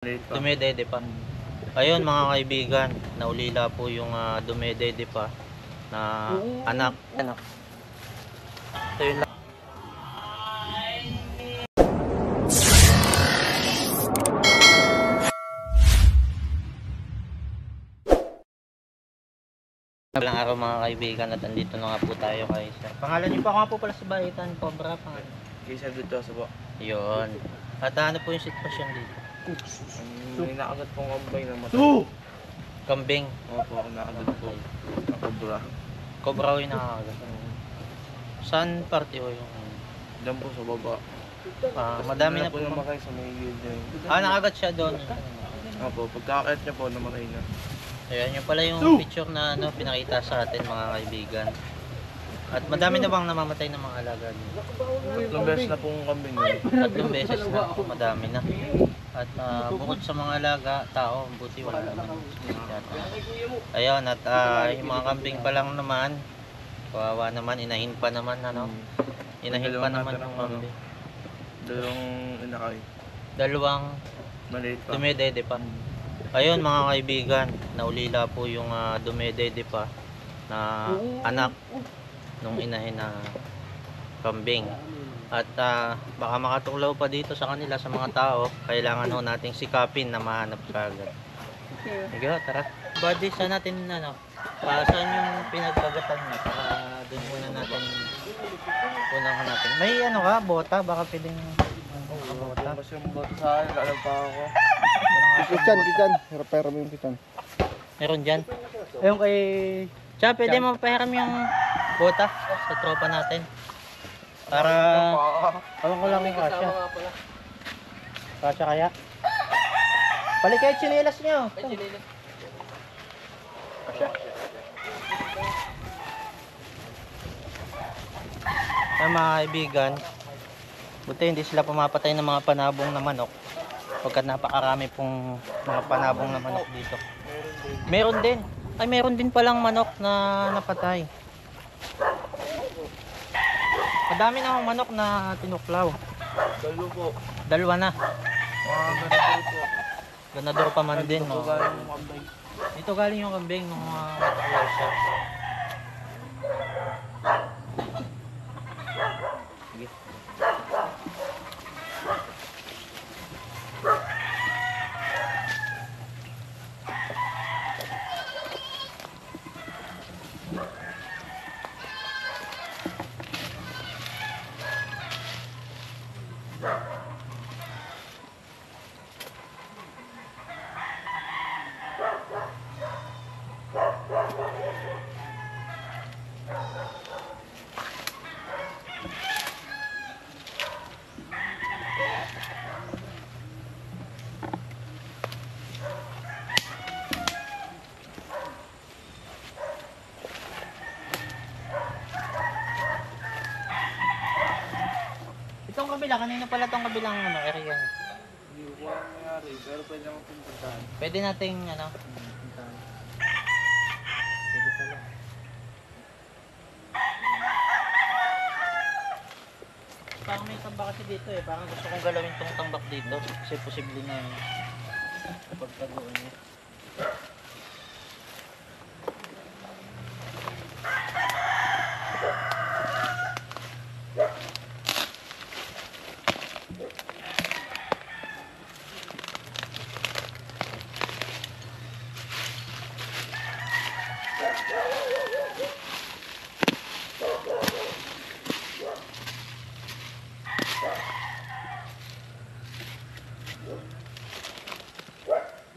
Dumedede pa. Ayun mga kaibigan, naulila po yung dumedede pa na anak. Ito yun lang. Ilang araw mga kaibigan at andito na nga po tayo kay sir. Pangalan niyo pa nga po pala sa bahitan, Cobra pangalan. Kaysa dito sa po. Yun. At ano po yung sitwasyon dito? May nakagat pong kambay na matay. Kambing. Opo, nakagat po. Nakobra. Cobra yung nakakagat. Saan parte o yung? Diyan po sa baba. Madami na po. Namatay sa may gilid niya. Nakagat siya doon. Opo, pagkakait niya po namatay na. Ayan yung pala yung picture na pinakita sa atin mga kaibigan. At madami na bang namamatay ng mga alaga niyo? 3 beses na pong kambing yun. 3 beses na po, madami na. At bukod sa mga alaga, tao, buti wala naman. Ayun, at yung mga kambing pa lang naman, kawawa naman, inahin pa naman, inahin pa naman yung kambing. Dalawang inakay. Dalawang Maliit pa. dumedede pa. Ayun mga kaibigan, naulila po yung dumedede pa na anak nung inahin na kambing. At baka makatuklaw pa dito sa kanila, sa mga tao, kailangan ho nating sikapin na mahanap kagad. Sige, tara. Buddy, saan natin saan yung pinagkagatan niya? Para doon muna natin unang hanapin. May ka, bota? Baka pwedeng bota. Mas yung bot sa akin, alam pa ako. Kitan. Pero mo yung kitan. Meron dyan? Ayun kay... Tiyan, pwede mo pahiram yung bota sa tropa natin. Para... Alam ko lang yung kasya. Kasya kaya? Balik kayo chinelas nyo. Kasya. Ay mga kaibigan, buti hindi sila pumapatay ng mga panabong na manok. Pagkat napakarami pong mga panabong na manok dito. Meron din. Ay, meron din palang manok na napatay. Madami na akong manok na tinuklaw. Dalo po. Dalawa na. Ganador po. Ganador pa man din. Ito galing yung kambay. Dito galing yung kambing nung natuklaw siya. Sige. Itong kabila, kanina pala itong kabilang area niya. Hindi ko alam nangyari, pero pwede naman pumuntahan. Pwede nating puntahan. Pwede pala. Parang may tambak kasi dito parang gusto kong galawin tong tambak dito kasi posible na pagkagoon niya.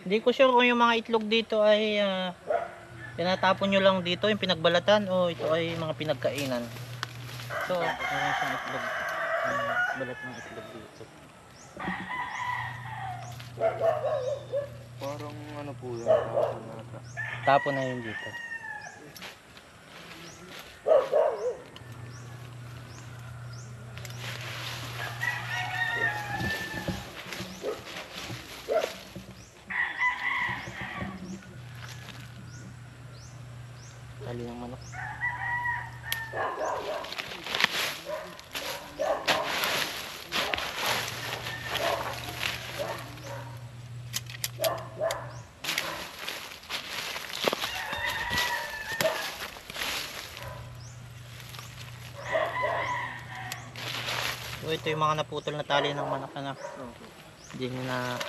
Hindi ko sure kung yung mga itlog dito ay tinatapon nyo lang dito yung pinagbalatan o ito ay mga pinagkainan. So, meron siyang itlog. Balat ng itlog dito. Parang ano po yan, tapon nata. Tapon na yun dito. Tali ng manok. ito yung mga naputol na tali ng manok na hindi nyo na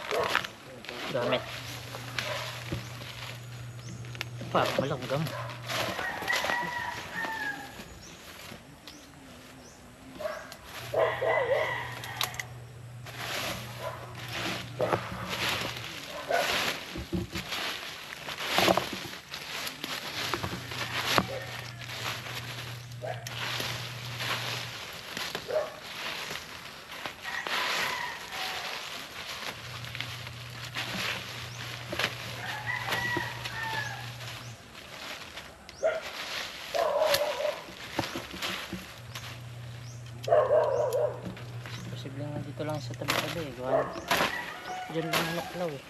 gamit. Pa, malanggam. Posibleng nandito lang sa tabi-tabi eh. Gawa dyan lang naklaw eh.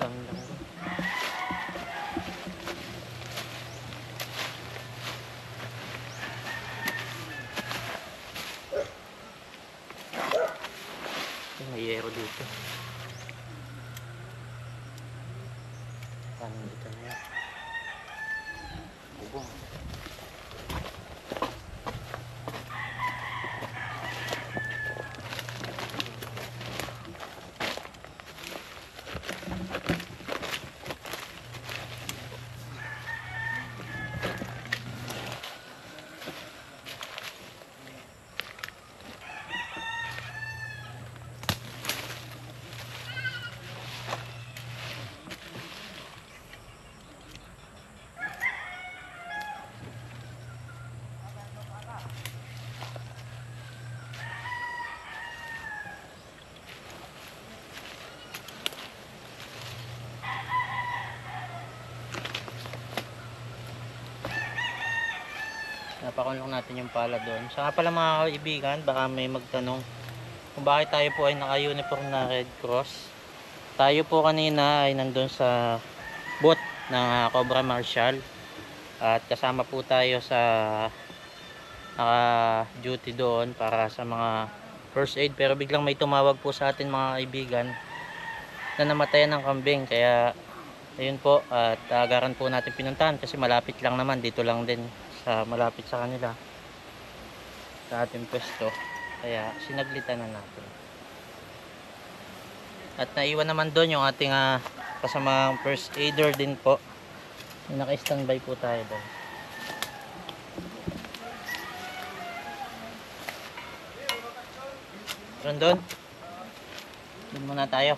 Dami lang. May yero dito. Paano dito na yan? Bubong. Napakulong natin yung pala doon. Sa nga pala mga kaibigan, baka may magtanong kung bakit tayo po ay naka-uniform na Red Cross. Tayo po kanina ay nandun sa booth ng Cobra Marshall at kasama po tayo sa naka-duty doon para sa mga first aid, pero biglang may tumawag po sa atin mga kaibigan na namatayan ng kambing, kaya ayun po, at agaran po natin pinuntahan kasi malapit lang naman, dito lang din sa malapit sa kanila sa ating pwesto, kaya sinaglitan na natin. At naiwan naman doon yung ating kasamang first aider din po, naka-standby po tayo doon. Doon muna tayo.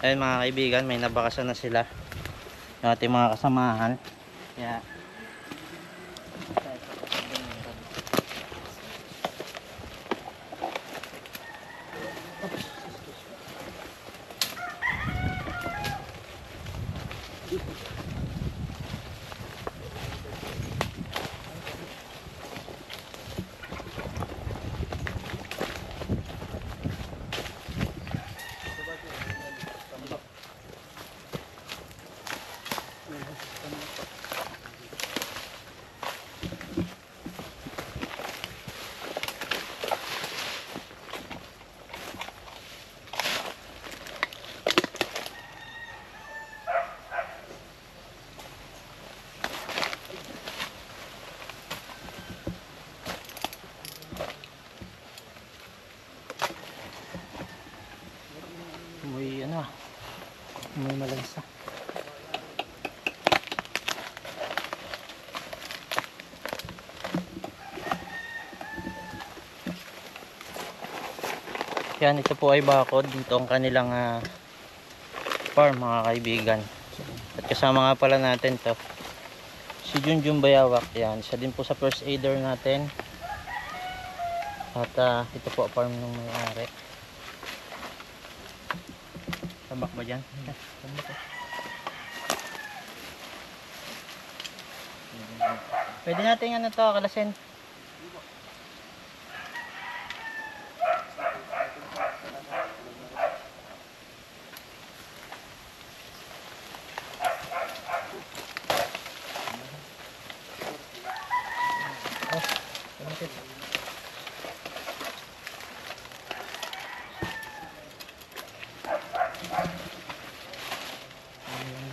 Ayun mga kaibigan, may nabakasan na sila yung ating mga kasamahan. Kaya may malansa. Yan, ito po ay bakod. Dito ang kanilang farm mga kaibigan. At kasama nga pala natin to si Junjun Bayawak. Yan, siya din po sa first aider natin. At ito po farm ng may-ari. Tabak ba dyan? Pwede natin ano to, kalasin.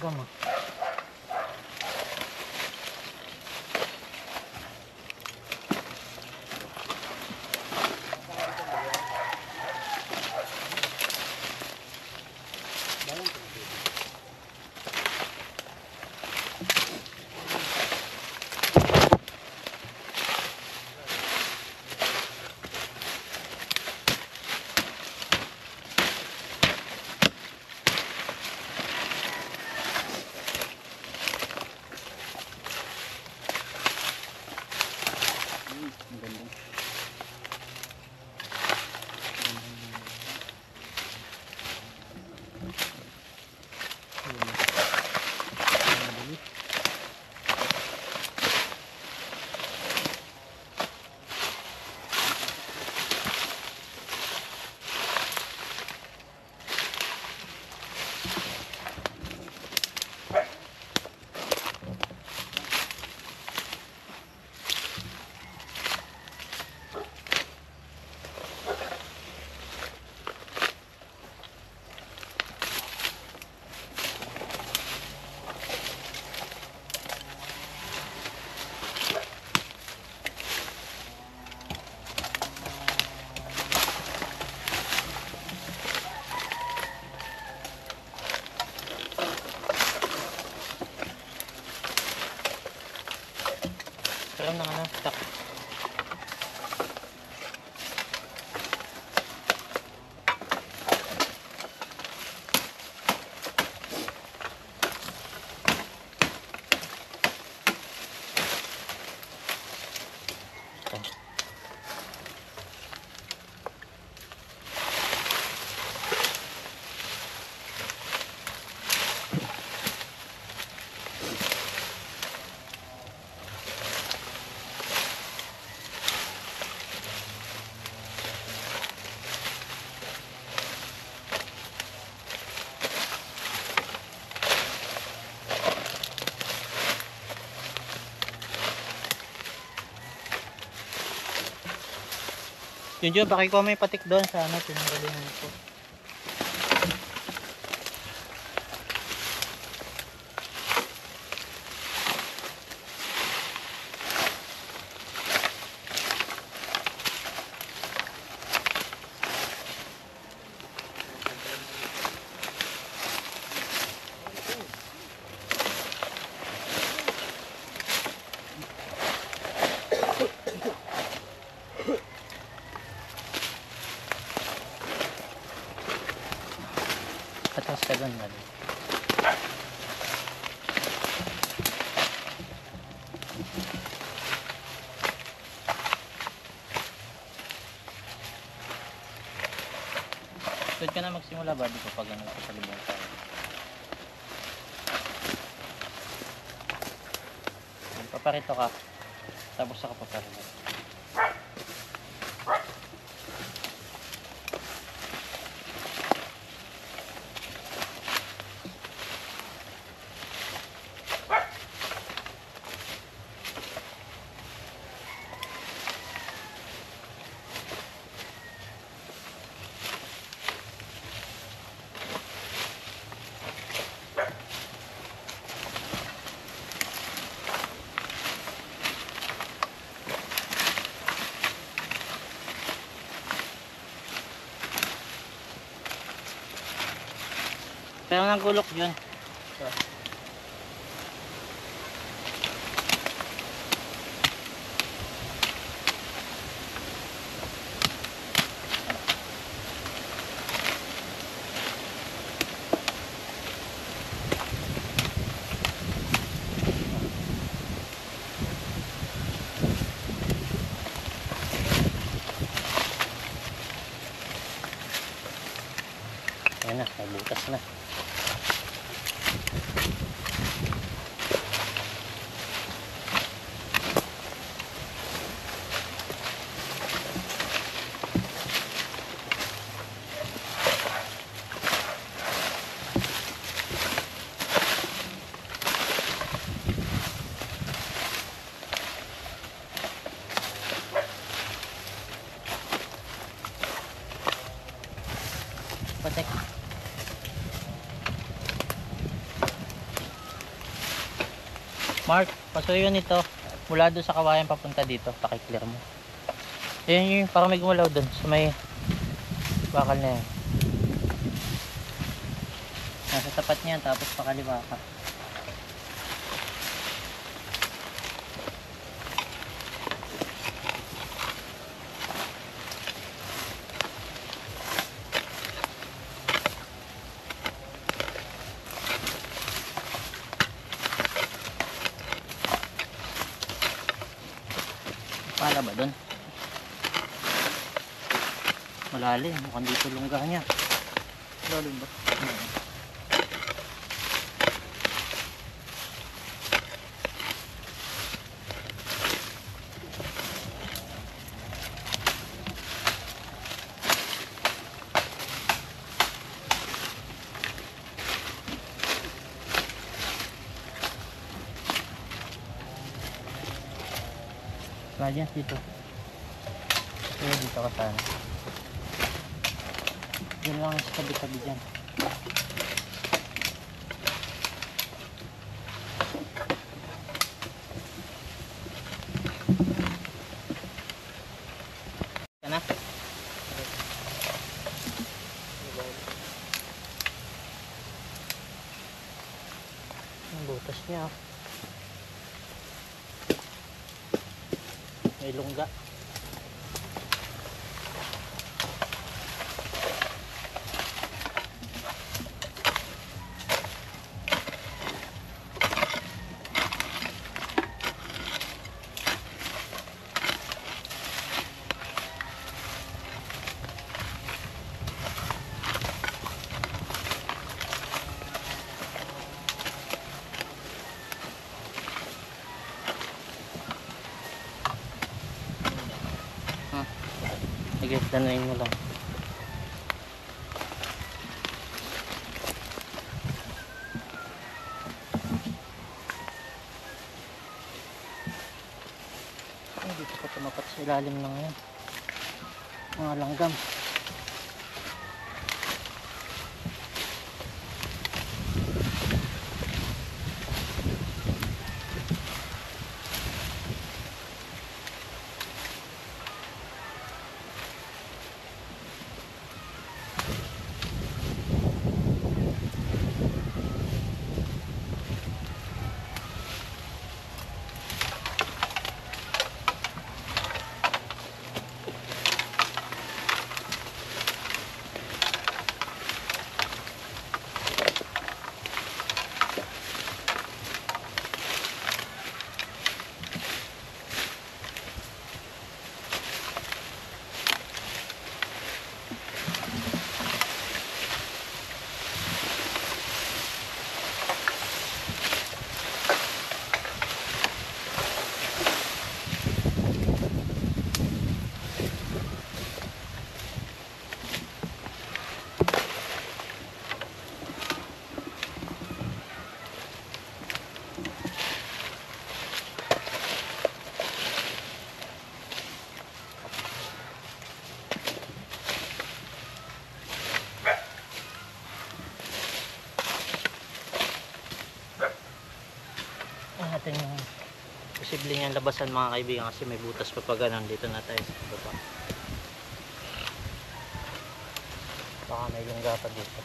Gama. Karoon ng ano, stock. Yun, baki ko may patik doon sa ano, tinanggalingan ko. Atas ka doon man. Doon ka na magsimula ba dito pag ano sa libong tayo? Paparito ka. Tapos saka paparito. Pero nang gulok yun. Ayan na, may butas na. Patek. Mark, pasuyo nito. Mula doon sa kawayan papunta dito. Paki-clear mo. Ayan yung parang may gumalaw doon. Sa may bakal na yan. Nasa tapat niyan. Tapos pakaliwa ka. Pala ba doon? Malalim, mukhang dito lungga niya. Lalim ba? Kaya dito. Kaya dito ka sana. Diyan lang sa tabi-tabi dyan. Kana? Ang butas niya. May lungga. Sige, danayin mo lang. Ay, dito pa tumapat sa ilalim ng yan. Mga langgam. Natin yung posible niyang labasan mga kaibigan kasi may butas pa pa ganun. Dito na tayo sa baba. Baka may lungga pa dito.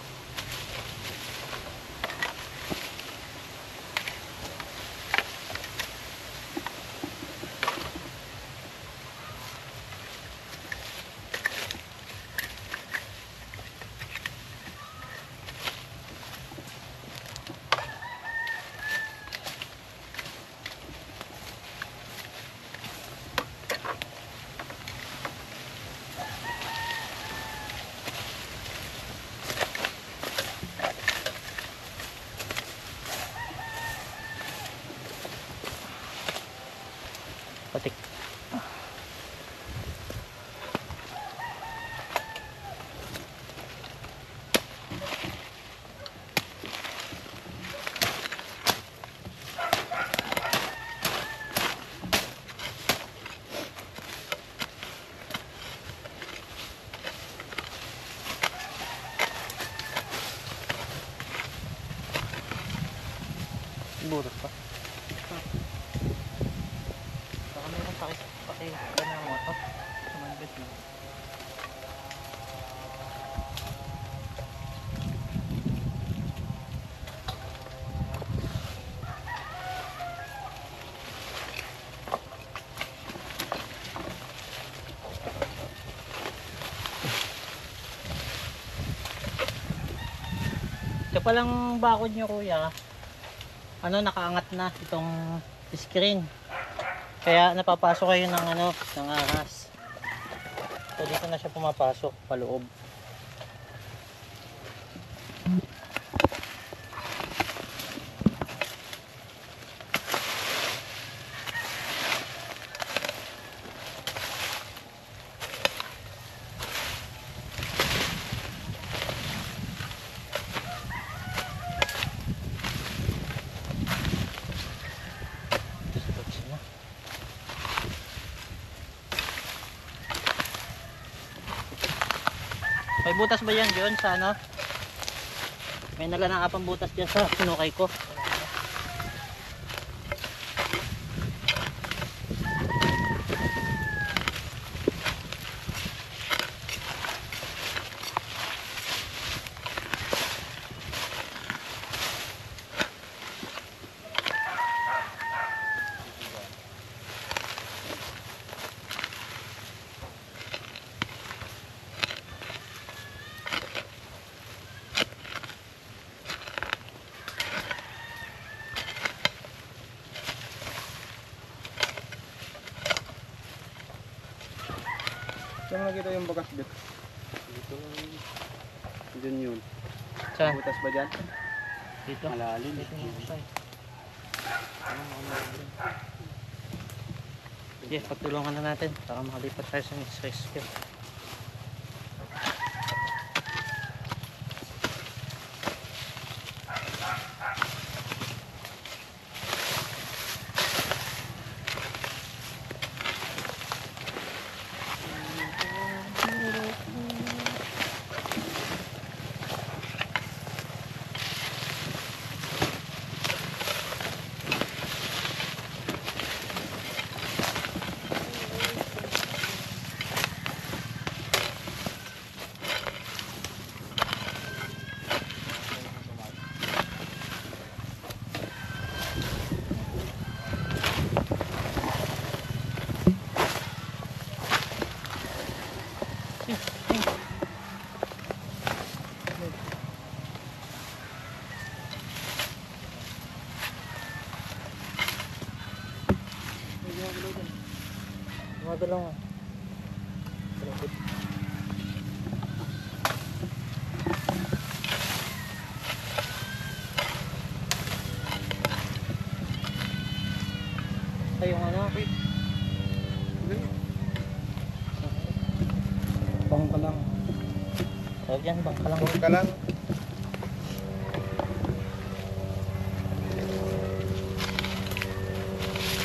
palang bakod nyo kuya, ano, nakaangat na itong screen. Kaya napapasok kayo ng ano, ng ahas. So dito na siya pumapasok paloob. May butas ba yan dyan sa ano? May nalanang butas dyan sa sinukay ko. Saan mo nakita yung bakas bit? Dito lang. Diyan yun. Saan? Butas ba dyan? Dito. Malalim. Dito yung siya. Sige, pagtulungan na natin para makalipat tayo sa next rescue. Gumagalaw nga. Ay, yung ano? Bangka lang. Tawag yan, bangka lang. Bangka lang.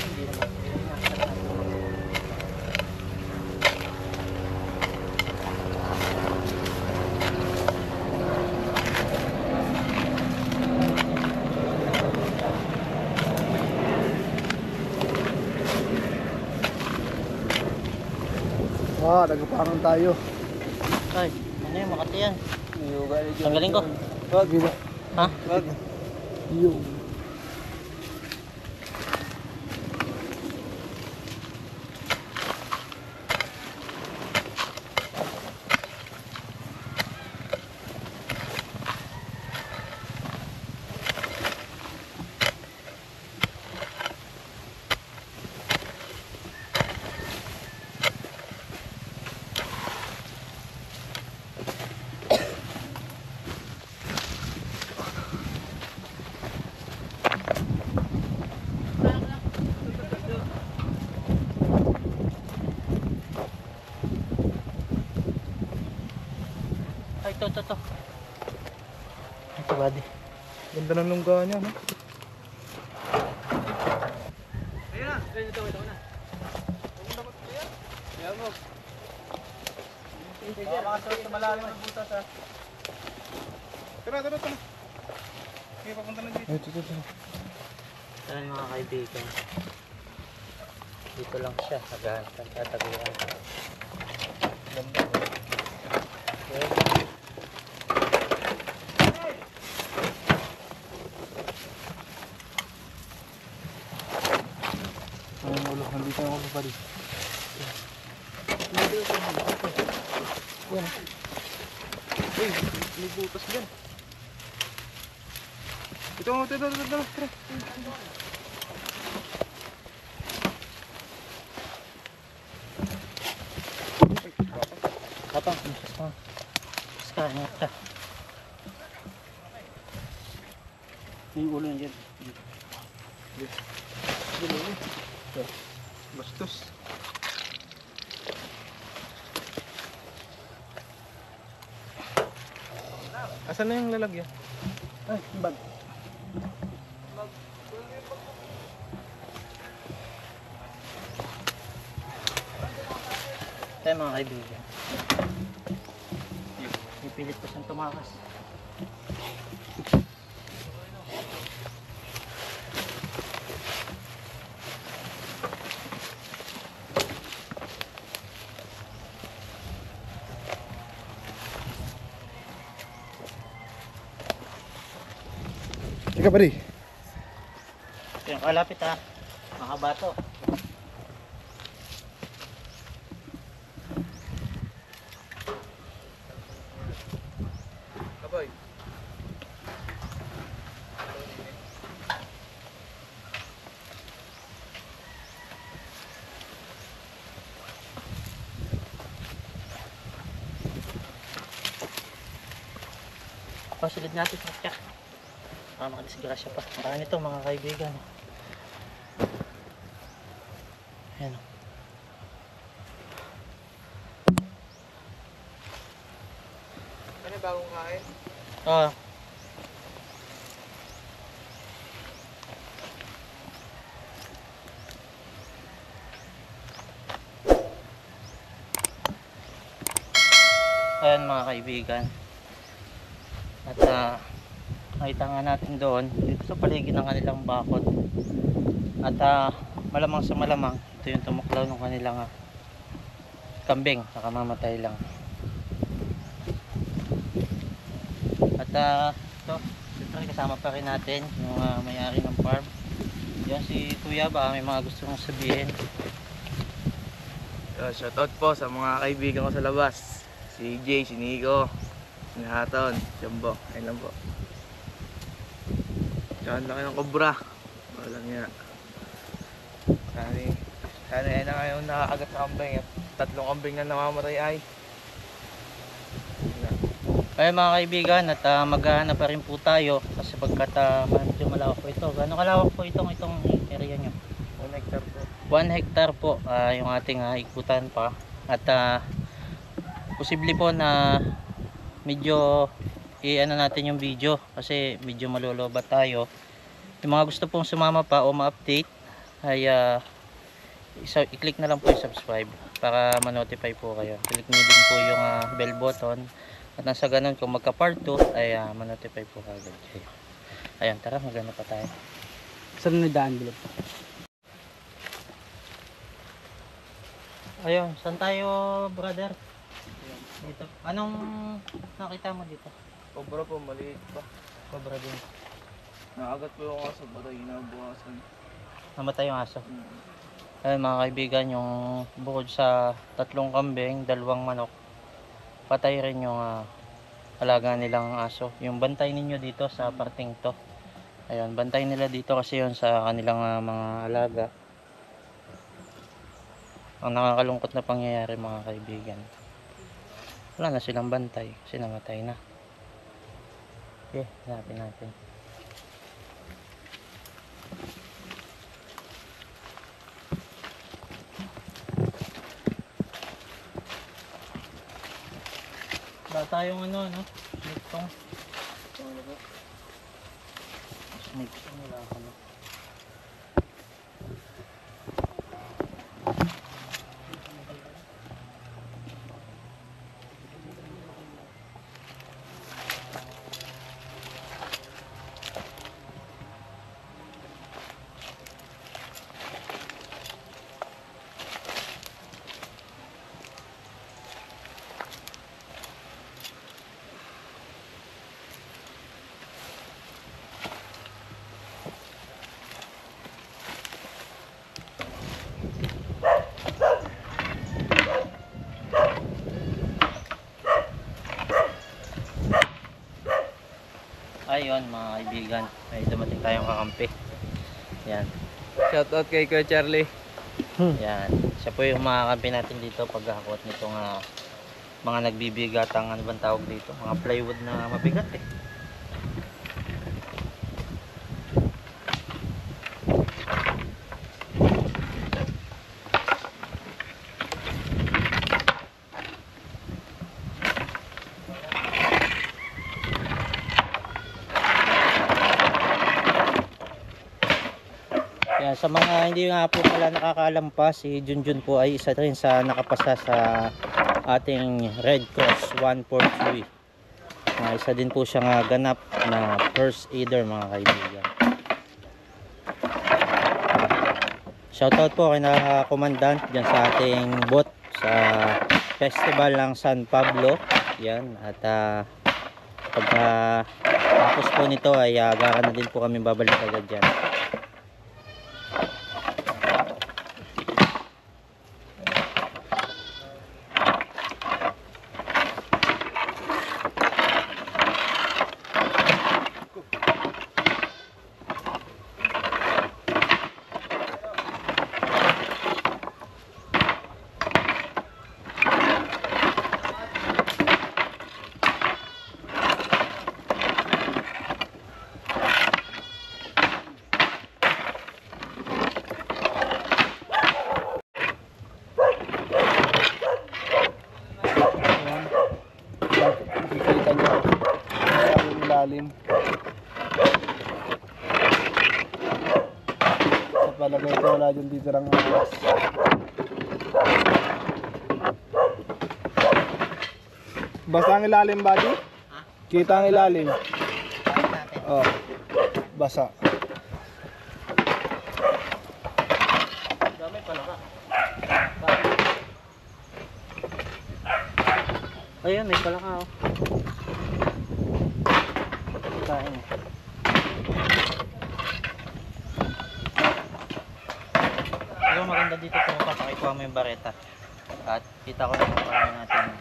Hindi naman. Nagpapangan tayo. Ay, ano yun, Makati yan. Niyuga ni John. Tanggalin ko. Wag. Ha? Wag. Yung. Ay, ito. Ito, buddy. Ganda ng lungga niya, no? Ayun na. Ito na. Kaya mo. Baka makasarap sa malalim ng butas ha. Tara. Okay, papunta na dito. Ito. Ayan mga kaibigan. Dito lang siya, naghahanap ng tataguan. Ganda. Okay. Ang ulo, nandito ang ulo pa rin. Uy, may butas dyan. Ito, tara. Kapang, mas ka. Mas ka, ingat ka. Yung ulo na dyan. Bastos. Asan na yung lalagyan? Ay, yung bag. Tayo mga kaibigan. Ipilit ko siyang tumakas. Sige pare. Ito yung kalapit ha. Mga bato. Kaboy. Pasilid natin sa tsak. Makadisgrasya pa. Marami ito mga kaibigan. Ayan. Ano bagong kain? Ah. Ayan mga kaibigan. At nakita nga natin doon dito sa paligid ng kanilang bakod. At malamang sa malamang ito yung tumuklaw ng kanilang kambing, nakamamatay lang. At ito, siyempre kasama pa rin natin yung may-ari ng farm. Yan si Kuya, ba may mga gusto kong sabihin. Shoutout po sa mga kaibigan ko sa labas. Si Jay, si Nico, si Haton, Jumbo. Ayun lang po. Tsaka ang laki ng kobra. Walang nga. Sana yan na ngayon nakakagat sa kambing. 3 kambing na namamatay ay. Kaya mga kaibigan, at maghahanap pa rin po tayo kasi pagkat medyo malawak po ito. Gano'ng kalawak po itong area nyo? 1 hectare po. 1 hectare po yung ating ikutan pa. At posible po na medyo i-ano natin yung video kasi medyo malolobat tayo. Yung mga gusto pong sumama pa o ma-update ay i-click na lang po yung subscribe para ma-notify po kayo. Click nyo din po yung bell button at nasa ganun kung magka part 2 ay ma-notify po kayo. Ayun, tara magana pa tayo. Saan na daan bilog? Ayun, saan tayo brother? Dito. Anong nakita mo dito? Kobra po, maliit pa. Cobra din. Nakagat po yung aso, patay inabukasan. Namatay yung aso. Ayun mga kaibigan, yung bukod sa 3 kambing, 2 manok, patay rin yung alaga nilang aso. Yung bantay ninyo dito sa parting to. Ayun, bantay nila dito kasi yun sa kanilang mga alaga. Ang nakakalungkot na pangyayari mga kaibigan. Wala na silang bantay kasi namatay na. Okay, hanapin natin. Wala tayong ano, snake tong. Snake tong wala ka na. Ayun mga kaibigan, may dumating tayong kakampi. Yan. Shoutout kay Kuya Charlie. Yan. Siya po yung makakampi natin dito paghahakot nitong mga nagbibigatang ano bang tawag dito? Mga plywood na mabigat eh. Yan, sa mga hindi nga po pala nakakaalam pa, si Junjun po ay isa rin sa nakapasa sa ating Red Cross 143. Isa din po siyang ganap na first aider mga kaibigan. Shoutout po kay na commandant dyan sa ating booth sa festival ng San Pablo. Yan, at pagka tapos po nito ay agaran na din po kami babalik agad dyan. Nakikita nyo ang ilalim. Sa palagay ko wala dyan dito lang oras. Basta ang ilalim, buddy? Kita ang ilalim. Oh, basa. Dami pala ka. Ayun, may pala ka oh. Kain. Pero maganda dito kung papakikuha mo yung bareta. At kita ko na kung paano natin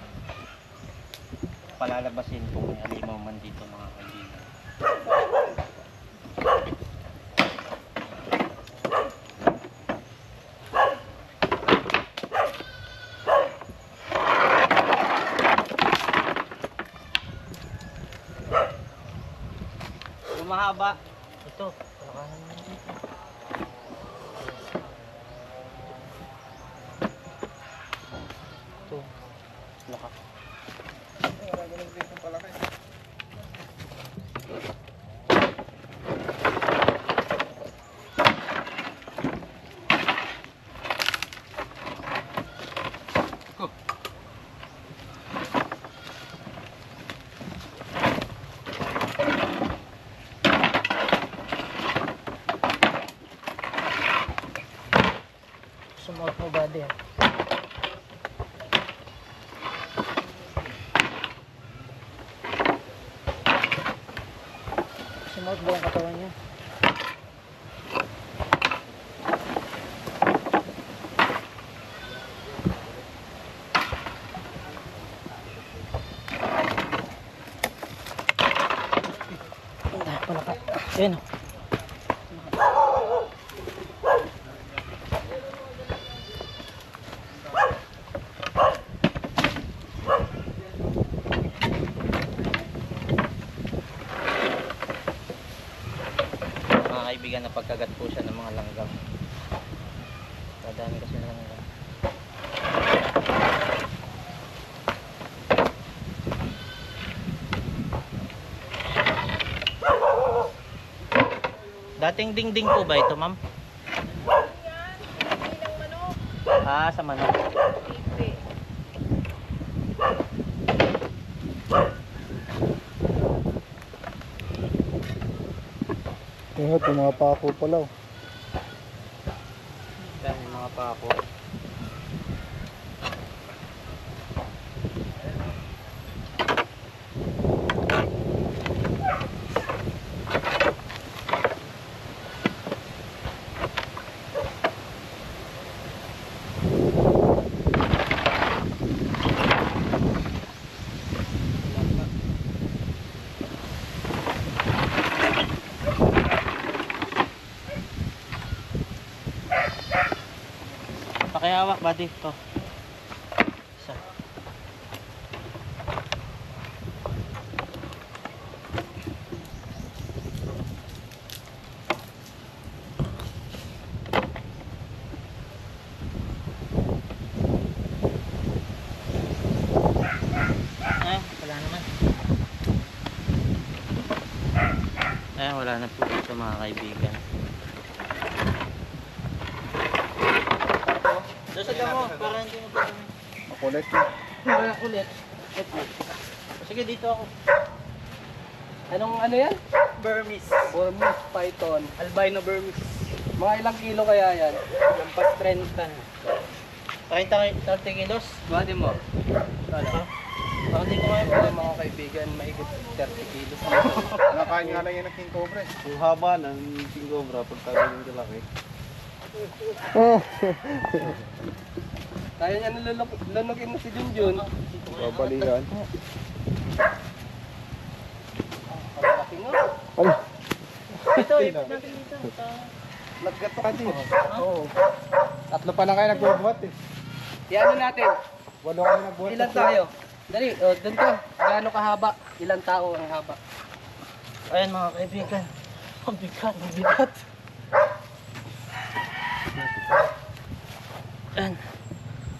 palalabasin kung may alimaw man dito mga kaibigan. Mahaba. Ito, palakanan mo dito. Ito, laka. Sumuot mo ba din? Sumuot ba ang katawan niya? Palaka. Ayan o. Kaibigan na pagkagat po siya ng mga langgam. Kadami kasi ng langgam. Dating dingding po ba ito, ma'am? Ah, sa manok. Tingnan, ito mga pako pala. Yan yung mga pako. Buddy, to. Isa. Wala naman. Wala na po ito mga kaibigan. Dasal lang mo, para hindi mo pa kami. Makulit. Wala ulit. Sige, dito ako. Anong ano yan? Burmese. Burmese python. Albino Burmese. Mga ilang kilo kaya yan? Lampas 30. 30 kilos. Buhati mo. Wala. Hindi ko kaya Wala mga kaibigan, mahigit 30 kilos. Nakain nga lang yan ng king cobra. Ang haba ng king cobra, pagtagal yung kalaki. Kaya niya nalunogin na si Junjun. Babalikan. Kalaki nga. Ano? Ito, ipit natin dito. Nagkatati. Oo. Tatlo pa lang kayo nagbubuhat eh. Iano natin? Walo kami nagbuhat. Ilan tayo? Dali, doon ka. Gaano kahaba? Ilang tao ang haba? Ayan mga kaibigan. Ang bigat, ang bigat. Ayan.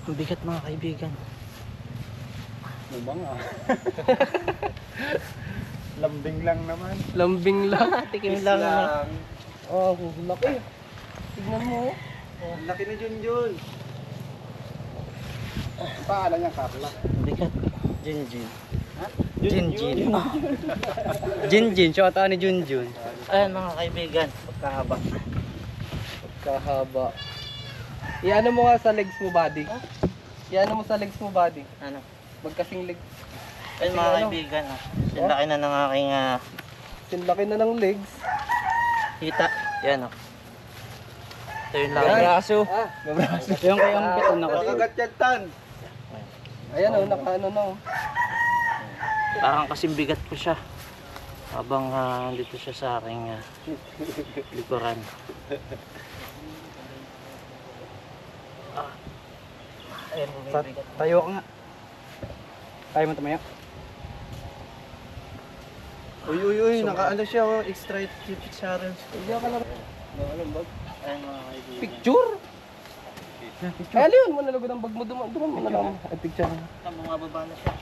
Ang bigat mga kaibigan. Lubang ah. Lambing lang naman. Lambing lang. Tikim lang naman. Oh, laki. Tignan mo. Ang laki ni Junjun. Ang pangalan niya, Carla. Ang bigat. Jinjin. Jinjin. Jinjin, shota ni Junjun. Ayan mga kaibigan. Pagkahaba. Kahaba. Iano mo nga sa legs mo, buddy. Iano mo sa legs mo, buddy. Ano? Magkasing legs. Ayan mga kaibigan. Ang laki na ng aking Sinlaki na ng legs. hita. Yan o. Ito yung Yan. laki. Braso. Braso. Yung kay ang piton na kasi. Nakagat yan tan. Ayan oh, nakaano na oh. Parang kasing bigat ko siya. Habang dito siya sa aking likuran. Ayan, bigat. Tayo ka nga. Kaya mo tumayo? Uy, nakaano siya, oh, extra cupid challenge. Hindi ka lang. Ayan mga kaibigan. Picture? Kaya yun, manalagod ang bag mo. Duman mo na lang. Ay, picture. Bumababa na siya.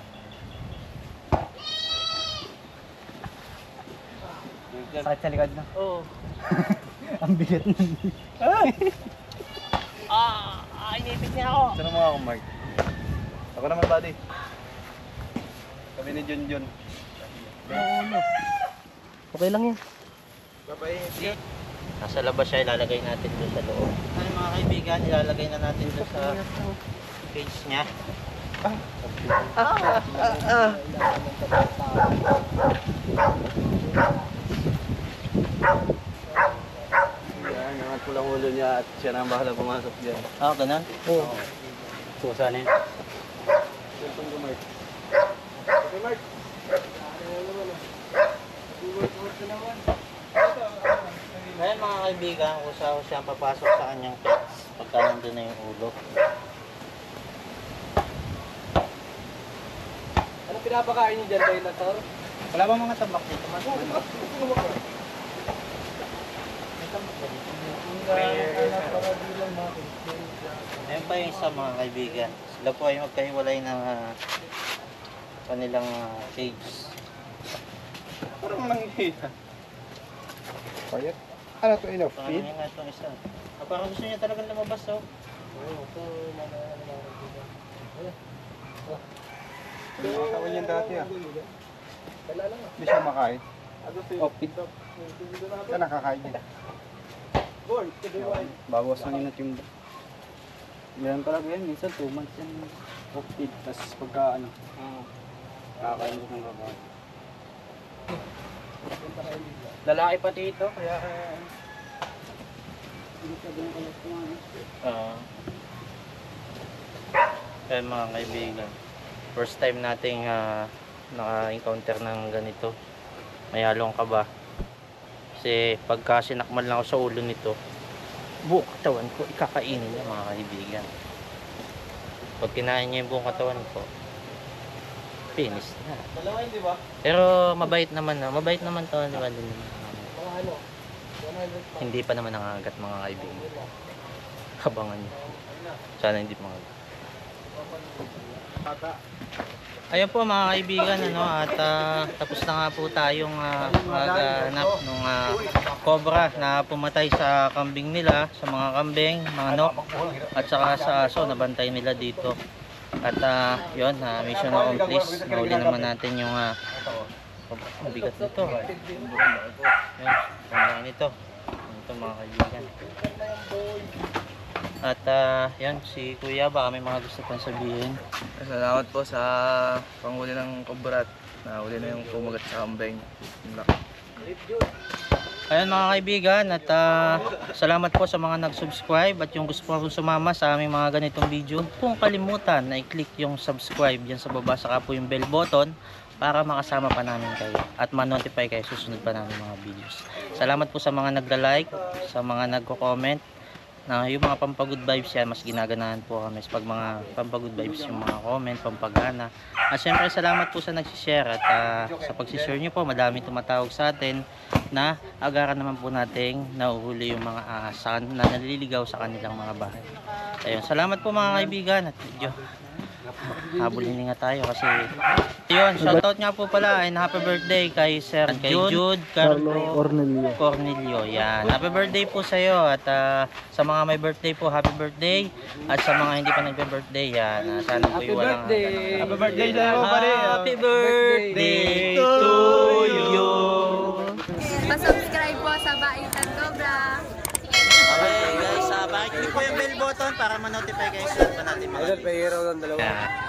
Sakit sa likod na. Oo. Ang bigat na. Inipit niya ako. Saan mo ako, Mark? Ako naman, buddy. Kami ni Junjun. Okay lang yan. Bye-bye. Nasa labas siya, ilalagay natin doon sa loob. Ano mga kaibigan, ilalagay na natin doon sa cage niya. Yan, angat ko lang ulo niya at siya na ang bahala pumasok dyan. Ganun? Oo. Susa na yan. Welcome to Mark. Okay, Mark. Ngayon mga kaibigan, usaw siya papasok sa kanyang cage pagka nandun na yung ulo. Ano pinapakain niyo dyan, dinosaur? Wala ba mga tambak dito? Mas may tambak ba dito? Ayun pa yung isa mga kaibigan. Sila po ay magkahiwalay ng kanilang cage. Parang nangihita. Quiet. Ano to, enough? Pangalan niya nga itong isa. Parang gusto niya talagang lumabas oh. Nakakawin yan dati ah. Hindi siya makain. Opit. Siya nakakain yan. Bawas lang yun at yung... Ganun talaga yan, minsan 2 months yan. Opit, tapos pagka ano, kakain mo ng kakain. Lalaki pati ito, kaya... Hindi ka doon kalas kumain. Ayan mga kaibigan. First time nating naka-encounter ng ganito. May halong kaba. Kasi pagka sinakmal lang ako sa ulo nito, buong katawan ko ikakainin niya mga kaibigan. Pag kinain niya yung buong katawan po, finish na. Pero mabait naman na. Mabait naman to. Di ba? Hindi pa naman nangagat mga kaibigan. Abangan niyo. Sana hindi mangagat. Ayun po mga kaibigan, ano, at tapos na nga po tayong maghanap ng cobra na pumatay sa kambing nila, sa mga kambing, mga nok, at saka sa aso, nabantay nila dito. At yun, mission accomplished. Nahuli naman natin yung bigat nito. Yun, ang nito. Ito mga kaibigan. At yan, si Kuya, baka may mga gusto pang sabihin. Salamat po sa panghuli ng kobra at nahuli na yung kumagat sa kambing. Ayan mga kaibigan, at salamat po sa mga nag-subscribe at yung gusto po sumama sa aming mga ganitong video. Huwag pong kalimutan na i-click yung subscribe yan sa baba, saka po yung bell button para makasama pa namin kayo at ma-notify kayo susunod pa namin mga videos. Salamat po sa mga nagda-like, sa mga nagko-comment. Na yung mga pampagood vibes yan, mas ginaganahan po kami pag mga pampagood vibes yung mga comment, pampagana. At syempre salamat po sa nagsishare at sa pagsishare nyo po, madami tumatawag sa atin na agaran naman po nating nauhuli yung mga ahasan na naliligaw sa kanilang mga bahay. Ayun, salamat po mga kaibigan at medyo habulin nga tayo kasi yun, shoutout nga po pala and happy birthday kay Sir Jude Carlo Cornelio. Yan, happy birthday po sa iyo at sa mga may birthday po, happy birthday, at sa mga hindi pa nagbe-birthday yan, sana po walang Happy birthday na ako pare. happy birthday to you. Pa-subscribe po sa Baitan Cobra. Okay guys, bakit click po yung bell button para ma-notify kayo sa pa natin mga Idol, pahiraw ng dalawa. Yeah.